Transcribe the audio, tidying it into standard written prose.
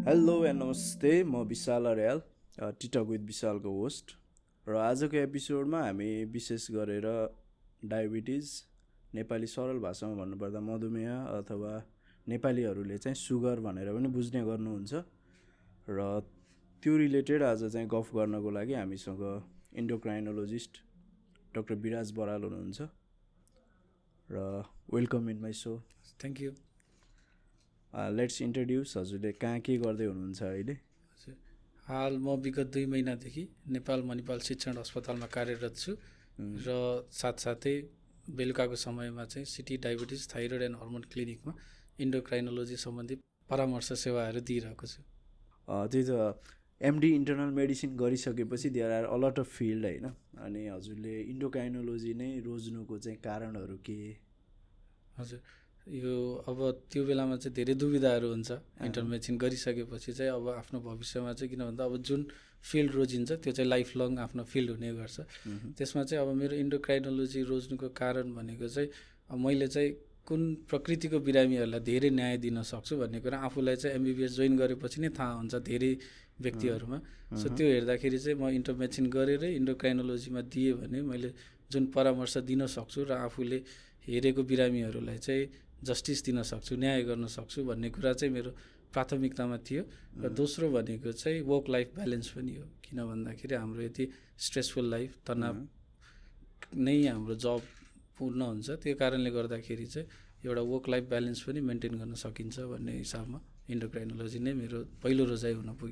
Hello and नमस्ते, म विशाल Aryal, टिटक with विशालको host. र आजको एपिसोडमा हामी विशेष गरेर डायबिटिज, नेपाली सरल भाषामा भन्नुपर्दा मधुमेह अथवा नेपालीहरूले चाहिँ सुगर भनेर पनि बुझ्ने गर्नुहुन्छ। र त्यो रिलेटेड आज चाहिँ गफ गर्नको लागि हामीसँग इन्डोक्राइनोलोजिस्ट डाक्टर विराज बराल हुनुहुन्छ। र welcome in my so. Thank you. Let's introduce, हजुरले कहाँ के गर्दै हुनुहुन्छ अहिले? हाल म विगत 2 महिनादेखि नेपाल मणिपाल शिक्षण अस्पतालमा कार्यरत छु र साथसाथै बेलुकाको समयमा चाहिँ city diabetes thyroid and hormone क्लिनिकमा इन्डोक्राइनोलोजी सम्बन्धी परामर्श सेवाहरू दिइरहेको छु। त्यही त, एमडी इन्टरनल मेडिसिन गरिसकेपछि there are a lot of field होइन। अनि हजुरले इन्डोक्राइनोलोजी नै रोज्नुको चाहिँ कारणहरू के? हजुर, यो अब त्यो बेलामा चाहिँ धेरै दुविधाहरू हुन्छ। इन्टरनल मेडिसिन गरिसकेपछि चाहिँ अब आफ्नो भविष्यमा चाहिँ, किन भन्दा अब जुन फिल्ड रोजिन्छ त्यो चाहिँ लाइफ लङ आफ्नो फिल्ड हुने गर्छ। त्यसमा चाहिँ अब मेरो इन्डोक्राइनोलोजी रोज्नुको कारण भनेको चाहिँ मैले चाहिँ कुन प्रकृतिको बिरामीहरूलाई धेरै न्याय दिन सक्छु भन्ने कुरा आफूलाई चाहिँ एमबिबिएस जोइन गरेपछि नै थाहा हुन्छ धेरै व्यक्तिहरूमा। सो त्यो हेर्दाखेरि चाहिँ म इन्टरनल मेडिसिन गरेरै इन्डोक्राइनोलोजीमा दिएँ भने मैले जुन परामर्श दिन सक्छु र आफूले हेरेको बिरामीहरूलाई चाहिँ जस्टिस दिन सक्छु, न्याय गर्न सक्छु भन्ने कुरा चाहिँ मेरो प्राथमिकतामा थियो। र दोस्रो भनेको चाहिँ वर्क लाइफ ब्यालेन्स पनि हो। किन भन्दाखेरि हाम्रो यति स्ट्रेसफुल लाइफ, तनाव नै हाम्रो जब पूर्ण हुन्छ, त्यो कारणले गर्दाखेरि चाहिँ एउटा वर्क लाइफ ब्यालेन्स पनि मेन्टेन गर्न सकिन्छ भन्ने हिसाबमा इन्डोक्राइनोलोजी नै मेरो पहिलो रोजाइ हुन पुग्यो।